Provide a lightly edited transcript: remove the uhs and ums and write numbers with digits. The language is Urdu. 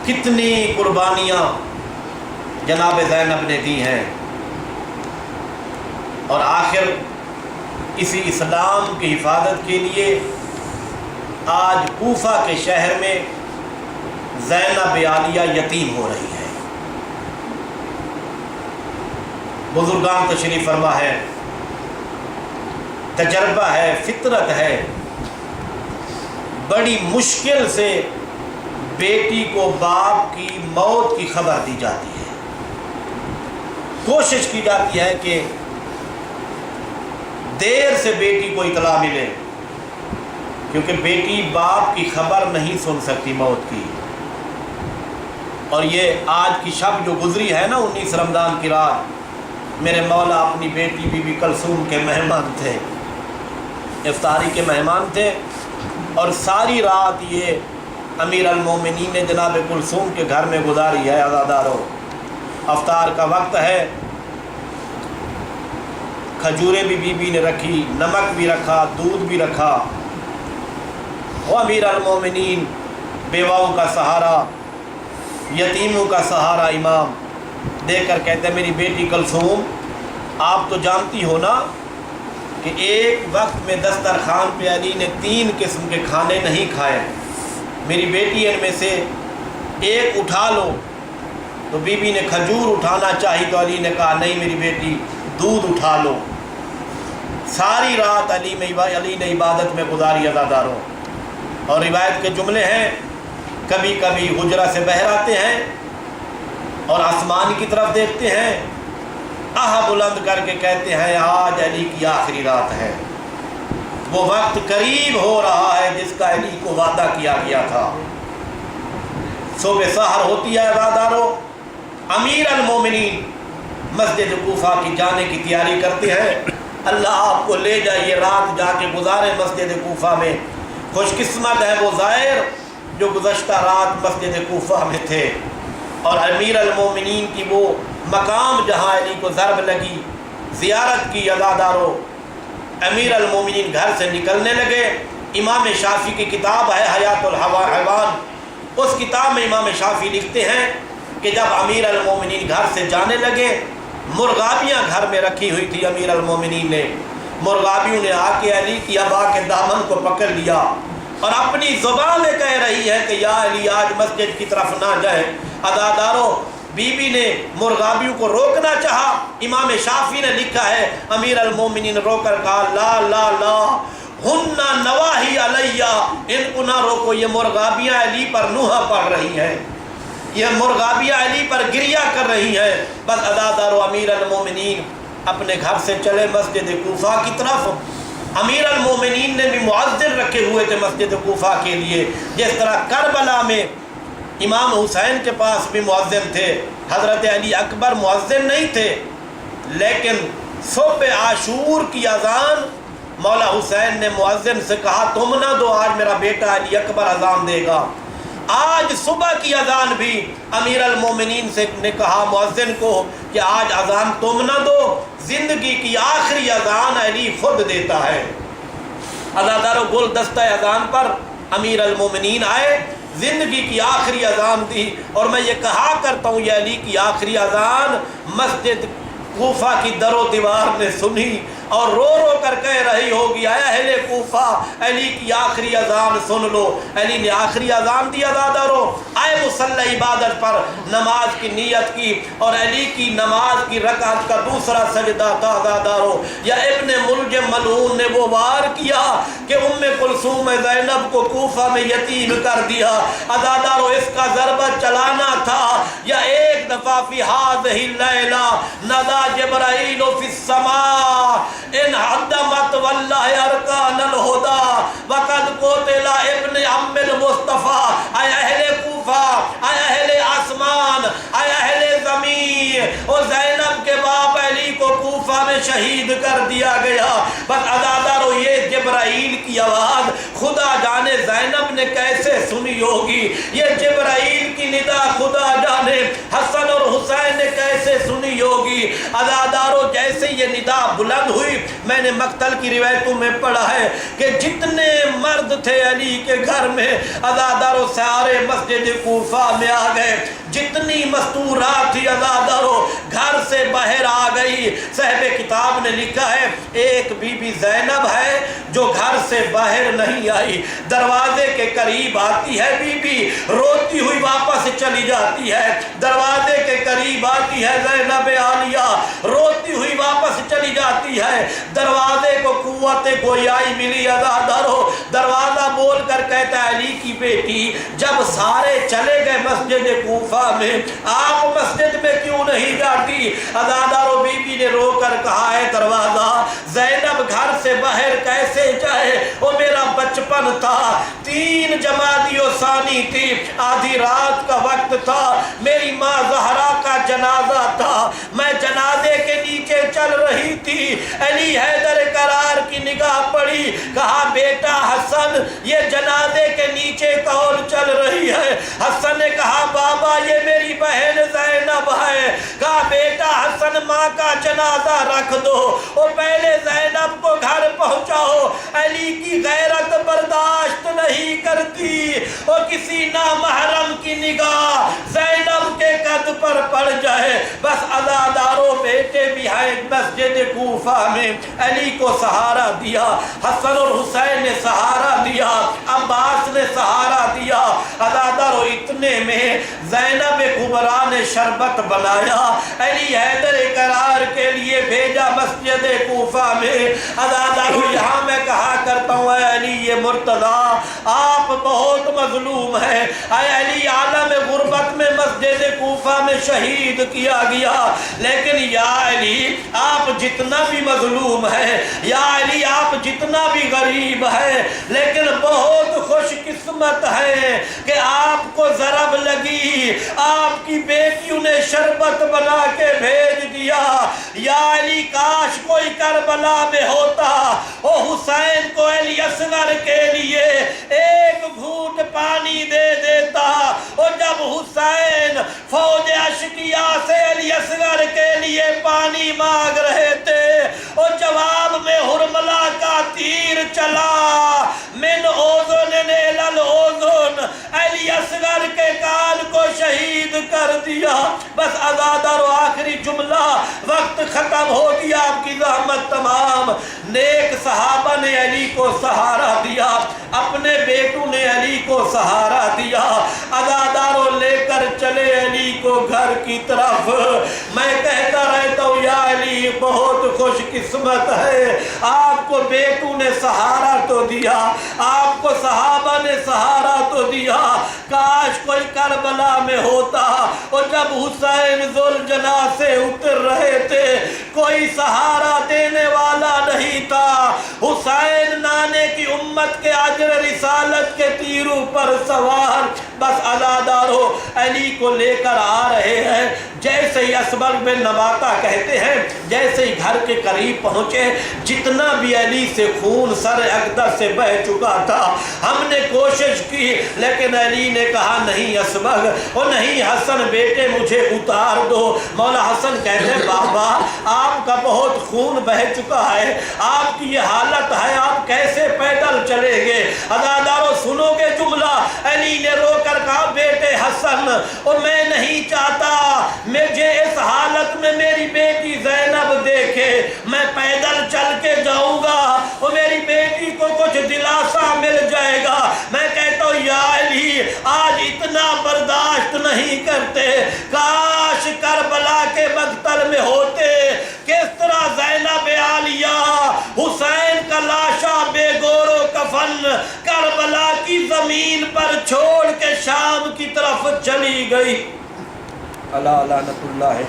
کتنی قربانیاں جناب زینب نے دی ہیں، اور آخر اسی اسلام کی حفاظت کے لیے آج کوفہ کے شہر میں زینب عالیہ یتیم ہو رہی ہے۔ بزرگان تشریف فرما ہے، تجربہ ہے، فطرت ہے، بڑی مشکل سے بیٹی کو باپ کی موت کی خبر دی جاتی ہے۔ کوشش کی جاتی ہے کہ دیر سے بیٹی کو اطلاع ملے، کیونکہ بیٹی باپ کی خبر نہیں سن سکتی موت کی۔ اور یہ آج کی شب جو گزری ہے نا 19 رمضان کی رات، میرے مولا اپنی بیٹی بی بی کلثوم کے مہمان تھے، افطاری کے مہمان تھے، اور ساری رات یہ امیر المومنین نے جناب کلثوم کے گھر میں گزاری ہے۔ عزادارو، افطار کا وقت ہے، کھجوریں بھی بی بی نے رکھی، نمک بھی رکھا، دودھ بھی رکھا۔ وہ امیر المومنین، بیواؤں کا سہارا، یتیموں کا سہارا امام، دیکھ کر کہتے ہیں میری بیٹی کلثوم، آپ تو جانتی ہو نا کہ ایک وقت میں دسترخوان پہ علی نے 3 قسم کے کھانے نہیں کھائے، میری بیٹی ان میں سے ایک اٹھا لو۔ تو بی بی نے کھجور اٹھانا چاہی تو علی نے کہا نہیں میری بیٹی، دودھ اٹھا لو۔ ساری رات علی نے عبادت میں گزاری عزاداروں، اور روایت کے جملے ہیں، کبھی کبھی حجرہ سے بہر آتے ہیں اور آسمان کی طرف دیکھتے ہیں، آہ بلند کر کے کہتے ہیں آج علی کی آخری رات ہے، وہ وقت قریب ہو رہا ہے جس کا علی کو وعدہ کیا گیا تھا۔ صبح سحر ہوتی ہے عزادارو، امیر المومنین مسجد کوفہ کی جانے کی تیاری کرتے ہیں، اللہ آپ کو لے جائے، رات جا کے گزارے مسجد کوفہ میں۔ خوش قسمت ہے وہ زائر جو گزشتہ رات مسجد کوفہ میں تھے، اور امیر المومنین کی وہ مقام جہاں علی کو ضرب لگی، زیارت کی عزادارو۔ امیر المومنین گھر سے نکلنے لگے۔ امام شافعی کی کتاب ہے حیات الحیوان، اس کتاب میں امام شافعی لکھتے ہیں کہ جب امیر المومنین گھر سے جانے لگے، مرغابیاں گھر میں رکھی ہوئی تھی امیر المومنین نے، مرغابیوں نے آ کے علی کی ابا کے دامن کو پکڑ لیا اور اپنی زبان میں کہہ رہی ہے کہ یا علی آج مسجد کی طرف نہ جائے۔ عزادارو، بی بی نے مرغابیوں کو روکنا چاہا، امام شافعی نے لکھا ہے امیر المومنین رو کر کہا لا لا لا ہننا نواہی علیہ، ان کو نہ روکو، یہ مرغابیاں علی پر نوحہ پڑھ رہی ہیں، یہ مرغابیاں علی پر گریہ کر رہی ہیں۔ بس عزادارو، امیر المومنین اپنے گھر سے چلے مسجد کوفہ کی طرف۔ امیر المومنین نے بھی مؤذن رکھے ہوئے تھے مسجد کوفہ کے لیے، جس طرح کربلا میں امام حسین کے پاس بھی مؤذن تھے، حضرت علی اکبر مؤذن نہیں تھے، لیکن صبح عاشور کی اذان مولا حسین نے مؤذن سے کہا تم نہ دو، آج میرا بیٹا علی اکبر اذان دے گا۔ آج صبح کی اذان بھی امیر المومنین سے نے کہا مؤذن کو کہ آج اذان تم نہ دو، زندگی کی آخری اذان علی خود دیتا ہے۔ عزادارو، گلدستہ اذان پر امیر المومنین آئے، زندگی کی آخری اذان دی، اور میں یہ کہا کرتا ہوں یہ علی کی آخری اذان مسجد کوفہ کی در و دیوار نے سنی اور رو رو کر کہہ رہی ہوگی اے اہل کوفہ، علی کی آخری اذان سن لو۔ علی نے آخری اذان دی عزادارو، آئے مصلی عبادت پر نماز کی نیت کی، اور علی کی نماز کی رکعت کا دوسرا سجدہ تھا عزادارو۔ یا ابن ملجم ملعون نے وہ وار کیا کہ ام کلثوم زینب کو کوفہ میں یتیم کر دیا۔ عزادارو، اس کا ضربہ چلانا تھا، یا ایک دفعہ فی ہذہ اللیلہ ندا جبرائیل فی السماء ان حدمت واللہ ارکان الہدا وقد قتل ابن ام المصطفیٰ۔ اے اہل کوفہ، اے اہل آسمان، اے اہل زمین، اور زینب کے باپ علی کو کوفہ میں شہید کر دیا گیا۔ بس عزادارو، یہ جبرائیل کی آواز خدا جانے زینب نے کیسے سنی ہوگی، یہ جبرائیل کی ندا خدا جانے حسن اور حسین نے کیسے نے سنی ہوگی۔ عزادارو جیسے یہ ندا بلند ہوئی، میں نے مقتل کی روایتوں میں پڑھا ہے کہ جتنے مرد تھے علی کے گھر میں عزادارو سارے مسجد کوفہ میں آ گئے، جتنی مستورات تھی عزادارو گھر سے باہر آ گئی۔ صاحب کتاب نے لکھا ہے ایک بی بی زینب ہے جو گھر سے باہر نہیں آئی، دروازے کے قریب آتی ہے بی بی، روتی ہوئی واپس چلی جاتی ہے، دروازے کے قریب آتی ہے زینب عالیہ، روتی ہوئی واپس چلی جاتی ہے۔ دروازے کو قوت گویائی ملی عزادارو، دروازہ بول کر کہتا ہے علی کی بیٹی جب سارے چلے گئے مسجد کوفہ میں، آپ مسجد میں کیوں نہیں جاتی؟ عزادارو بی بی نے رو کر کہا ہے دروازہ زینب گھر سے باہر کیسے جائے، وہ میرا بچپن تھا، 3 جمادی ثانی تھی، آدھی رات کا وقت تھا، میری ماں زہرا کا جنازہ تھا، میں جنازے کے نیچے چل رہی تھی، علی حیدر کرار کی نگاہ پڑی، کہا بیٹا حسن یہ جنازے کے نیچے کون چل رہی ہے؟ حسن نے کہا بابا یہ میری بہن زینب ہے۔ کہا بیٹا حسن ماں کا جنازہ رکھ دو، اور پہلے زینب کو گھر پہنچاؤ، علی کی غیرت برداشت نہیں کرتی اور کسی نامحرم کی نگاہ زینب کے قد پر پڑ جائے۔ بس عزادارو بیٹے بھی ہیں مسجد کوفہ میں، علی کو سہارا دیا، حسن اور حسین نے سہارا دیا، عباس نے سہارا دیا۔ عزادارو اتنے میں زینب کبریٰ نے شربت بنایا، علی حیدر کرار کے لیے بھیجا مسجد کوفہ میں۔ عزادارو یہاں میں کہا کرتا ہوں اے علی یہ مرتضیٰ آپ بہت مظلوم ہیں، اے علی عالم غربت میں مسجد کوفہ میں شہید کیا گیا، لیکن یا علی آپ جتنا بھی مظلوم ہے، یا علی آپ جتنا بھی غریب ہے، لیکن بہت خوش قسمت ہے کہ آپ کو ضرب لگی، آپ کی بیٹیوں نے شربت بنا کے بھیج دیا۔ یا علی کاش کوئی کربلا میں ہوتا، او حسین کو علی اصغر کے لیے ایک گھونٹ پانی دے دیتا، اور جب حسین فوج اشقیاء سے علی اصغر کے لیے پانی مانگ رہے تھے اور جواب میں حرملہ کا تیر چلا، من اوزن الی الاوزن، علی اصغر کے کان کو شہید کر دیا۔ بس عزادارو آخری جملہ، وقت ختم ہو گیا، آپ کی زحمت تمام۔ نیک صحابہ نے علی کو سہارا دیا، اپنے بیٹوں نے علی کو سہارا دیا، عزادارو لے کر چلے علی کو گھر کی طرف۔ میں کہتا رہتا ہوں یا علی بہت خوش قسمت ہے، آپ کو بیٹوں نے سہارا تو دیا، آپ کو صحابہ نے سہارا تو دیا، کاش کوئی کربلا میں ہوتا اور جب حسین ذوالجناح سے اتر رہے تھے کوئی سہارا دینے والا نہیں تھا۔ حسین نانے کی امت کے اجر رسالت کے تیروں پر سوار، بس عزادارو علی کو لے کر آ رہے ہیں۔ جیسے ہی اسبغ بن نباتہ کہتے ہیں جیسے ہی گھر کے قریب پہنچے، جتنا بھی علی سے خون سر اقدس سے بہہ چکا تھا ہم نے کوشش کی، لیکن علی نے کہا نہیں اسبغ اور نہیں حسن بیٹے مجھے اتار دو۔ مولا حسن کہتے ہیں بابا آپ کا بہت خون بہہ چکا ہے، آپ کی یہ حالت ہے، آپ کیسے پیدل چلیں گے؟ عزادارو سنو گے جملہ، علی نے رو کر کہا بیٹے حسن اور میں نہیں چاہتا مجھے اس حالت میں میری بیٹی زینب دیکھے، میں پیدل چل کے جاؤں گا اور میری بیٹی کو کچھ دلاسا مل جائے گا۔ میں کہتا ہوں یا علی آج اتنا برداشت نہیں کرتے، کاش کربلا کے مقتل میں ہوتے، کس طرح زینب عالیہ حسین کا لاشا بے گور و کفن کربلا کی زمین پر چھوڑ کے شام کی طرف چلی گئی۔ اللہ لعنت اللہ ہے۔